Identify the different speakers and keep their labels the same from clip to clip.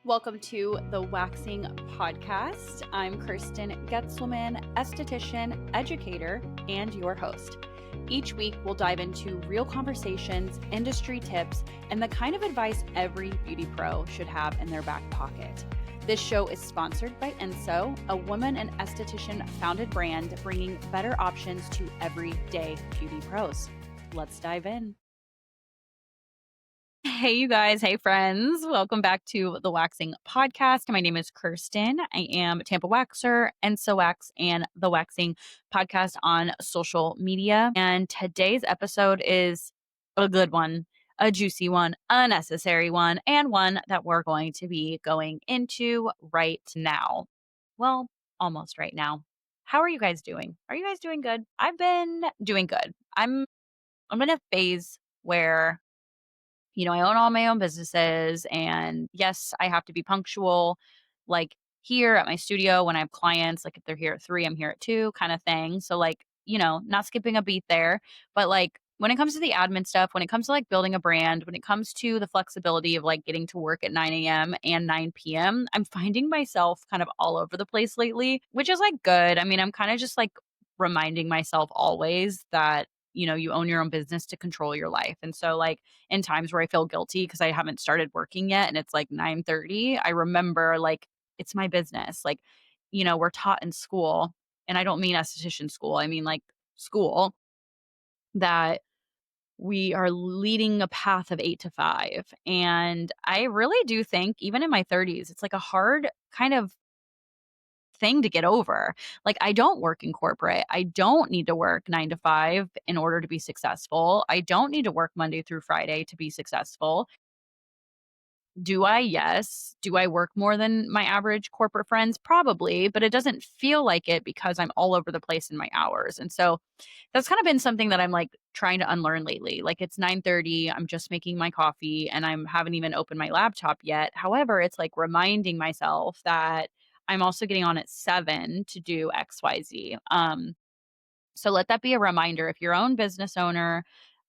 Speaker 1: Welcome to the Waxing Podcast. I'm Kirsten Getzelman, esthetician, educator, and your host. Each week, we'll dive into real conversations, industry tips, and the kind of advice every beauty pro should have in their back pocket. This show is sponsored by Enso, a woman and esthetician founded brand bringing better options to everyday beauty pros. Let's dive in. Hey, you guys. Hey, friends. Welcome back to the Waxing Podcast. My name is Kirsten. I am Tampa Waxer, Enso Wax, and the Waxing Podcast on social media. And today's episode is a good one, a juicy one, a necessary one, and one that we're going to be going into right now. Well, almost right now. How are you guys doing? Are you guys doing good? I've been doing good. I'm in a phase where I own all my own businesses. And yes, I have to be punctual, like here at my studio when I have clients, like if they're here at 3, I'm here at 2 kind of thing. So, like, not skipping a beat there. But like when it comes to the admin stuff, when it comes to like building a brand, when it comes to the flexibility of like getting to work at 9 a.m. and 9 p.m., I'm finding myself kind of all over the place lately, which is like good. I mean, I'm kind of just like reminding myself always that, you own your own business to control your life. And so, like, in times where I feel guilty because I haven't started working yet and it's like 9:30, I remember like it's my business. Like, we're taught in school, and I don't mean esthetician school, I mean like school, that we are leading a path of 8 to 5. And I really do think even in my 30s, it's like a hard kind of thing to get over. Like, I don't work in corporate. I don't need to work 9 to 5 in order to be successful. I don't need to work Monday through Friday to be successful. Do I? Yes. Do I work more than my average corporate friends? Probably, but it doesn't feel like it because I'm all over the place in my hours. And so that's kind of been something that I'm like trying to unlearn lately. Like, it's 9:30, I'm just making my coffee and I haven't even opened my laptop yet. However, it's like reminding myself that I'm also getting on at 7 to do XYZ. So let that be a reminder. If you're your own business owner,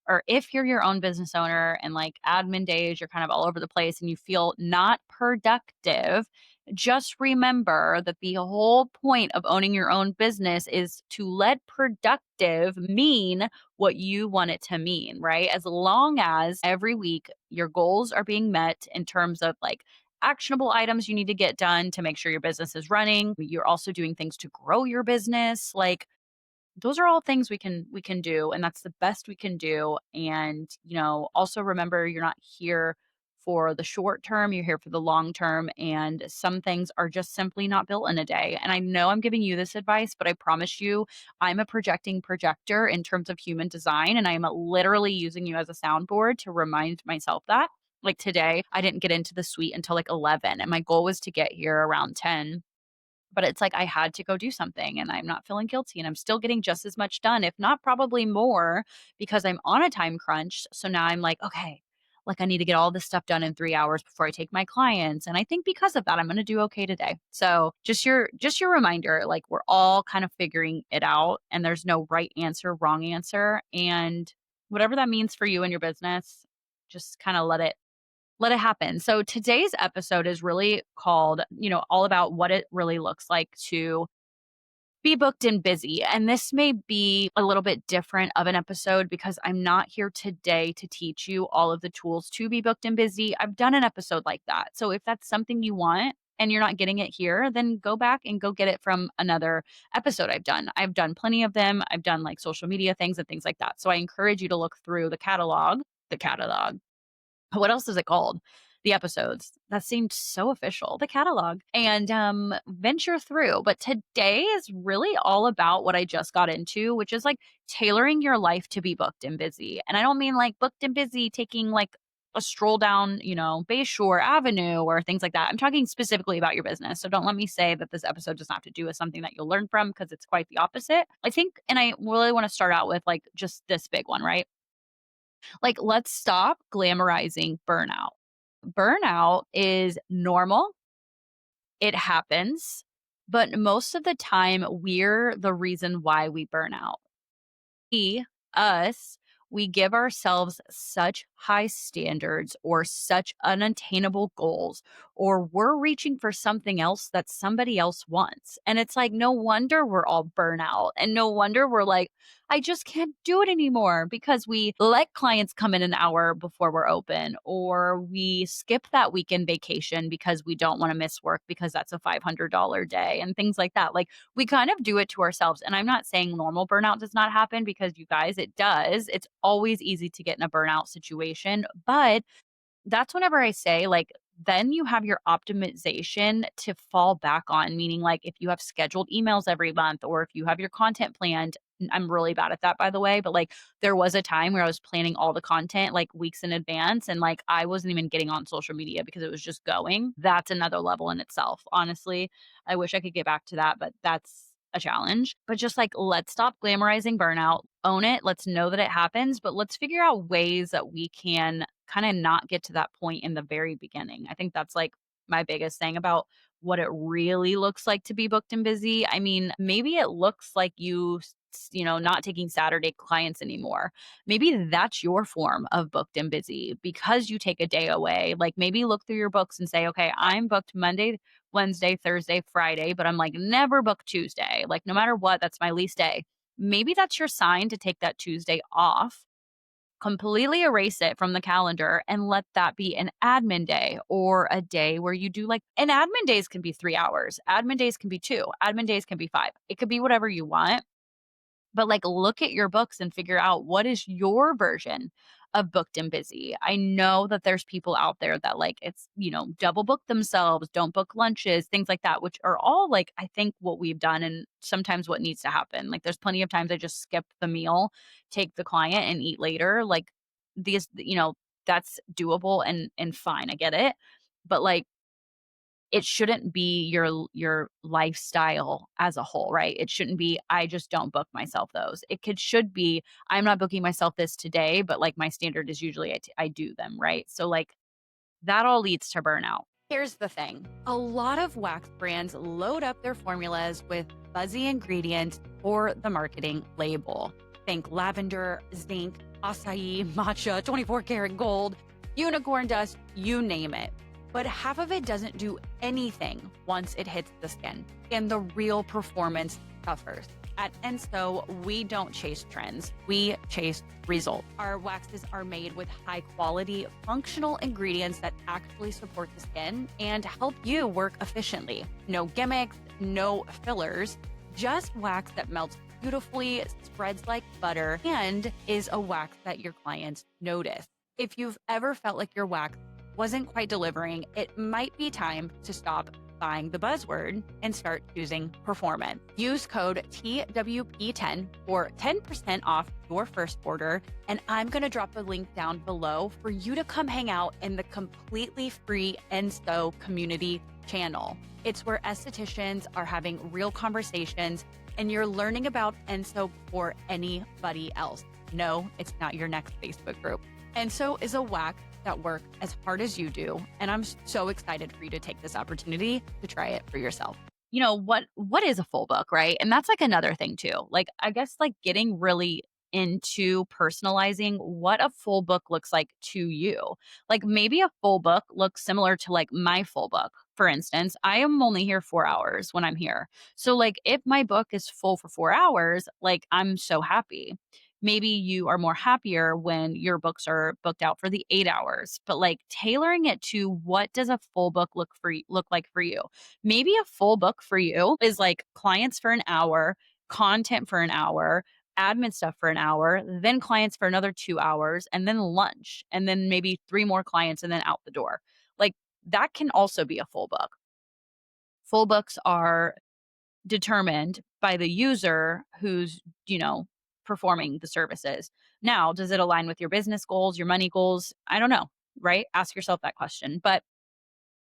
Speaker 1: or if you're your own business owner and like admin days, you're kind of all over the place and you feel not productive, just remember that the whole point of owning your own business is to let productive mean what you want it to mean, right? As long as every week your goals are being met in terms of like actionable items you need to get done to make sure your business is running. You're also doing things to grow your business. Like, those are all things we can do, and that's the best we can do. And also remember, you're not here for the short term, you're here for the long term, and some things are just simply not built in a day. And I know I'm giving you this advice, but I promise you, I'm a projecting projector in terms of human design, and I am literally using you as a soundboard to remind myself that. Like, today I didn't get into the suite until like 11, and my goal was to get here around 10. But it's like I had to go do something and I'm not feeling guilty, and I'm still getting just as much done, if not probably more, because I'm on a time crunch. So now I'm like, okay, like I need to get all this stuff done in 3 hours before I take my clients. And I think because of that, I'm going to do okay today. So just your reminder, like, we're all kind of figuring it out and there's no right answer, wrong answer. And whatever that means for you and your business, just kind of let it happen. So today's episode is really called, all about what it really looks like to be booked and busy. And this may be a little bit different of an episode because I'm not here today to teach you all of the tools to be booked and busy. I've done an episode like that. So if that's something you want and you're not getting it here, then go back and go get it from another episode I've done. I've done plenty of them. I've done like social media things and things like that. So I encourage you to look through the catalog. What else is it called? The episodes. That seemed so official. The catalog. And venture through. But today is really all about what I just got into, which is like tailoring your life to be booked and busy. And I don't mean like booked and busy taking like a stroll down, Bayshore Avenue or things like that. I'm talking specifically about your business. So don't let me say that this episode does not have to do with something that you'll learn from, because it's quite the opposite. I think, and I really want to start out with like just this big one, right? Like, let's stop glamorizing burnout. Burnout is normal, it happens, but most of the time, we're the reason why we burn out. Us, we give ourselves such high standards or such unattainable goals, or we're reaching for something else that somebody else wants. And it's like, no wonder we're all burnout. And no wonder we're like, I just can't do it anymore because we let clients come in an hour before we're open, or we skip that weekend vacation because we don't want to miss work because that's a $500 day and things like that. Like we kind of do it to ourselves. And I'm not saying normal burnout does not happen because you guys, it does. It's always easy to get in a burnout situation. But that's whenever I say, like, then you have your optimization to fall back on, meaning like if you have scheduled emails every month or if you have your content planned. I'm really bad at that, by the way, but like there was a time where I was planning all the content like weeks in advance and like I wasn't even getting on social media because it was just going. That's another level in itself. Honestly, I wish I could get back to that, but that's a challenge. But just like, let's stop glamorizing burnout, own it. Let's know that it happens, but let's figure out ways that we can kind of not get to that point in the very beginning. I think that's like my biggest thing about what it really looks like to be booked and busy. I mean, maybe it looks like not taking Saturday clients anymore. Maybe that's your form of booked and busy because you take a day away. Like maybe look through your books and say, okay, I'm booked Monday, Wednesday, Thursday, Friday, but I'm like never booked Tuesday. Like no matter what, that's my least day. Maybe that's your sign to take that Tuesday off, completely erase it from the calendar and let that be an admin day or a day where you do like, and admin days can be 3 hours. Admin days can be 2. Admin days can be 5. It could be whatever you want. But like look at your books and figure out what is your version of booked and busy. I know that there's people out there that like double book themselves, don't book lunches, things like that, which are all like I think what we've done and sometimes what needs to happen. Like there's plenty of times I just skip the meal, take the client and eat later. Like that's doable and fine. I get it. But like it shouldn't be your lifestyle as a whole, right? It shouldn't be, I just don't book myself those. Should be, I'm not booking myself this today, but like my standard is usually I do them, right? So like that all leads to burnout. Here's the thing. A lot of wax brands load up their formulas with fuzzy ingredients for the marketing label. Think lavender, zinc, acai, matcha, 24 karat gold, unicorn dust, you name it. But half of it doesn't do anything once it hits the skin, and the real performance suffers. At Enso, we don't chase trends, we chase results. Our waxes are made with high quality, functional ingredients that actually support the skin and help you work efficiently. No gimmicks, no fillers, just wax that melts beautifully, spreads like butter, and is a wax that your clients notice. If you've ever felt like your wax wasn't quite delivering, it might be time to stop buying the buzzword and start choosing performance. Use code TWP10 for 10% off your first order, and I'm going to drop a link down below for you to come hang out in the completely free Enso community channel. It's where estheticians are having real conversations and you're learning about Enso before anybody else. No, it's not your next Facebook group. Enso is a wax that work as hard as you do, and I'm so excited for you to take this opportunity to try it for yourself. What is a full book, right? And that's like another thing too. Like I guess like getting really into personalizing what a full book looks like to you. Like maybe a full book looks similar to like my full book. For instance, I am only here 4 hours when I'm here. So like if my book is full for 4 hours, like I'm so happy. Maybe you are more happier when your books are booked out for the 8 hours, but like tailoring it to what does a full book look like for you. Maybe a full book for you is like clients for an hour, content for an hour, admin stuff for an hour, then clients for another 2 hours, and then lunch, and then maybe 3 more clients and then out the door. Like that can also be a full book. Full books are determined by the user who's, performing the services. Now, does it align with your business goals, your money goals? I don't know, right? Ask yourself that question. But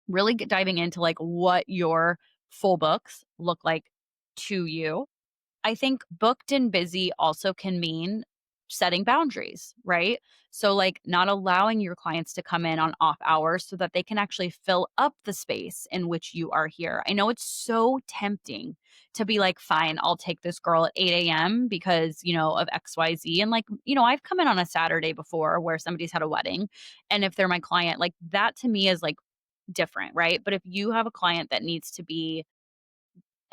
Speaker 1: really diving into like what your full books look like to you. I think booked and busy also can mean setting boundaries, right? So, like, not allowing your clients to come in on off hours so that they can actually fill up the space in which you are here. I know it's so tempting to be like, fine, I'll take this girl at 8 a.m. because, of XYZ. And like, I've come in on a Saturday before where somebody's had a wedding. And if they're my client, like that to me is like different, right? But if you have a client that needs to be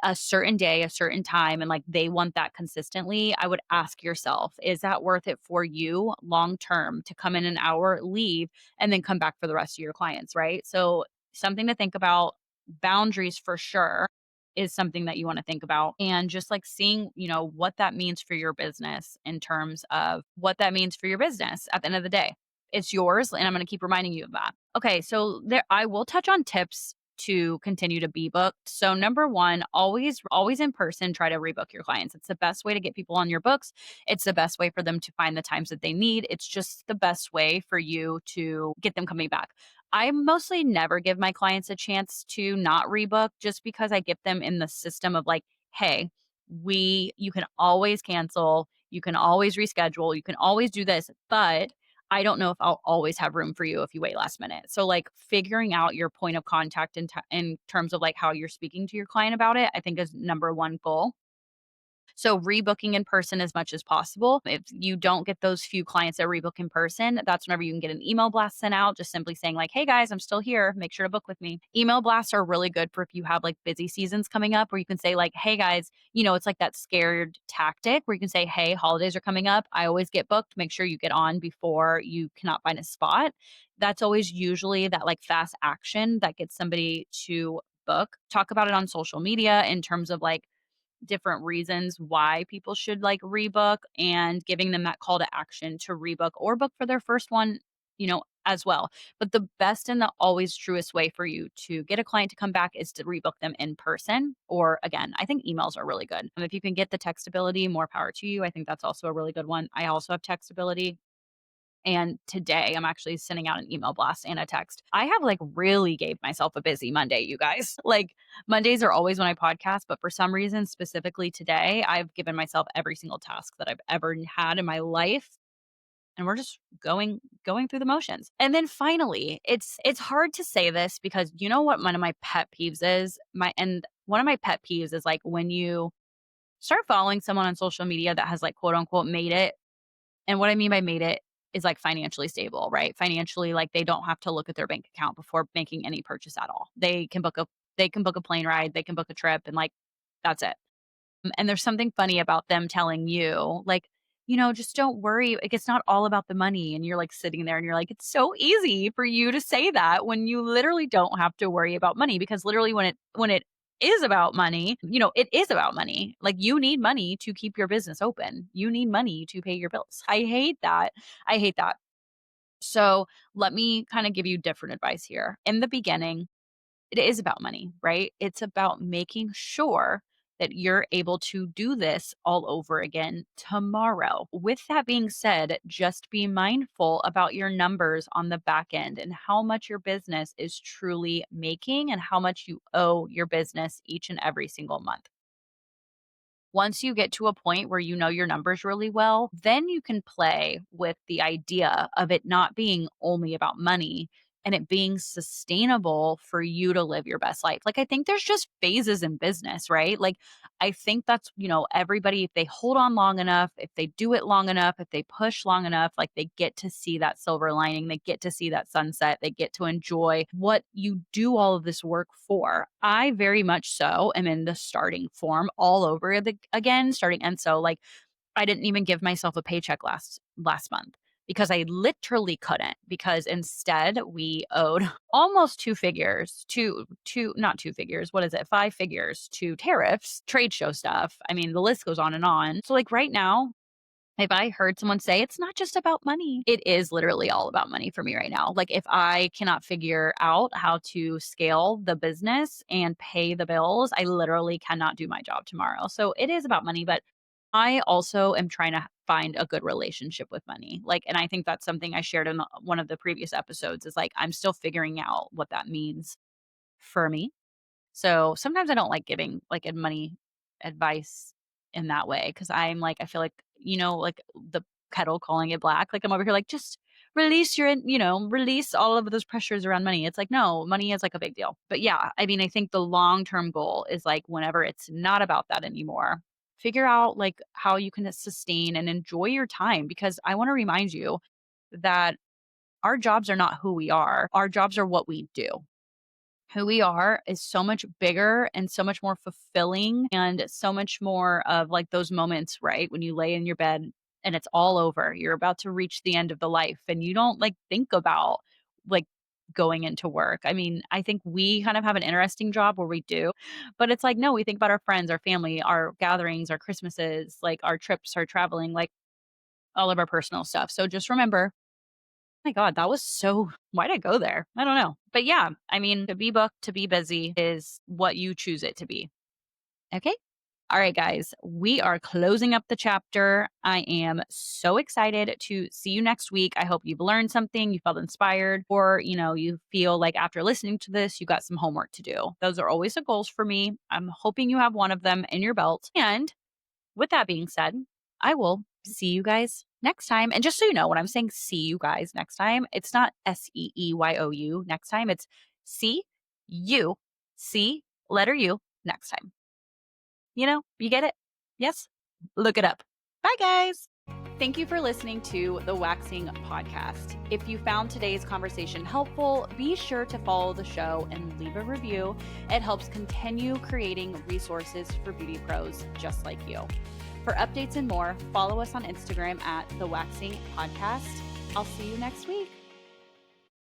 Speaker 1: a certain day, a certain time, and like they want that consistently, I would ask yourself, is that worth it for you long term to come in an hour, leave, and then come back for the rest of your clients, right? So, something to think about. Boundaries for sure is something that you want to think about. And just like seeing, what that means for your business in terms of what that means for your business at the end of the day. It's yours, and I'm going to keep reminding you of that. Okay, so there I will touch on tips to continue to be booked. So number 1, always in person try to rebook your clients. It's the best way to get people on your books. It's the best way for them to find the times that they need. It's just the best way for you to get them coming back. I mostly never give my clients a chance to not rebook just because I get them in the system of like, hey, we you can always cancel, you can always reschedule, you can always do this, but I don't know if I'll always have room for you if you wait last minute. So, like, figuring out your point of contact in terms of like how you're speaking to your client about it, I think is number 1 goal. So rebooking in person as much as possible. If you don't get those few clients that rebook in person, that's whenever you can get an email blast sent out, just simply saying like, "Hey guys, I'm still here. Make sure to book with me." Email blasts are really good for if you have like busy seasons coming up where you can say like, "Hey guys, it's like that scared tactic where you can say, "Hey, holidays are coming up. I always get booked. Make sure you get on before you cannot find a spot." That's always usually that like fast action that gets somebody to book. Talk about it on social media in terms of like different reasons why people should like rebook and giving them that call to action to rebook or book for their first one, as well. But the best and the always truest way for you to get a client to come back is to rebook them in person. Or again, I think emails are really good. If you can get the textability, more power to you. I think that's also a really good one. I also have textability. And today I'm actually sending out an email blast and a text. I have like really gave myself a busy Monday, you guys. Like Mondays are always when I podcast, but for some reason, specifically today, I've given myself every single task that I've ever had in my life. And we're just going through the motions. And then finally, it's hard to say this because you know what one of my pet peeves is? One of my pet peeves is like when you start following someone on social media that has like quote unquote made it, and what I mean by made it is like financially stable, right? Financially, like they don't have to look at their bank account before making any purchase at all. They can book a plane ride, they can book a trip and like that's it. And there's something funny about them telling you, like, just don't worry. Like, it's not all about the money. And you're like sitting there and you're like, it's so easy for you to say that when you literally don't have to worry about money because literally when it is about money, it is about money. Like you need money to keep your business open. You need money to pay your bills. I hate that. I hate that. So let me kind of give you different advice here. In the beginning, it is about money, right? It's about making sure that you're able to do this all over again tomorrow. With that being said, just be mindful about your numbers on the back end and how much your business is truly making and how much you owe your business each and every single month. Once you get to a point where you know your numbers really well, then you can play with the idea of it not being only about money and it being sustainable for you to live your best life. Like, I think there's just phases in business, right? Like, I think that's, everybody, if they hold on long enough, if they do it long enough, if they push long enough, like they get to see that silver lining, they get to see that sunset, they get to enjoy what you do all of this work for. I very much so am in the starting form all over again, starting Enso. Like, I didn't even give myself a paycheck last month because I literally couldn't because instead we owed almost two figures to not two figures, what is it? Five figures to tariffs, trade show stuff. I mean, the list goes on and on. So like right now, if I heard someone say it's not just about money, it is literally all about money for me right now. Like if I cannot figure out how to scale the business and pay the bills, I literally cannot do my job tomorrow. So it is about money, but I also am trying to find a good relationship with money. Like, and I think that's something I shared in one of the previous episodes is like, I'm still figuring out what that means for me. So sometimes I don't like giving like money advice in that way because I'm like, I feel like, like the kettle calling it black. Like I'm over here like, just release release all of those pressures around money. It's like, no, money is like a big deal. But yeah, I mean, I think the long-term goal is like whenever it's not about that anymore, figure out like how you can sustain and enjoy your time, because I want to remind you that our jobs are not who we are. Our jobs are what we do. Who we are is so much bigger and so much more fulfilling and so much more of like those moments, right? When you lay in your bed and it's all over, you're about to reach the end of the life and you don't like think about like going into work. I mean, I think we kind of have an interesting job where we do, but it's like, no, we think about our friends, our family, our gatherings, our Christmases, like our trips, our traveling, like all of our personal stuff. So just remember, my god, that was so why'd I go there? I don't know. But yeah, I mean, to be booked, to be busy is what you choose it to be. Okay? All right, guys, we are closing up the chapter. I am so excited to see you next week. I hope you've learned something, you felt inspired, or, you feel like after listening to this, you got some homework to do. Those are always the goals for me. I'm hoping you have one of them in your belt. And with that being said, I will see you guys next time. And just so you know, when I'm saying see you guys next time, it's not SEEYOU next time. It's see you, C, letter U, next time. You get it? Yes? Look it up. Bye, guys. Thank you for listening to the Waxing Podcast. If you found today's conversation helpful, be sure to follow the show and leave a review. It helps continue creating resources for beauty pros just like you. For updates and more, follow us on Instagram at The Waxing Podcast. I'll see you next week.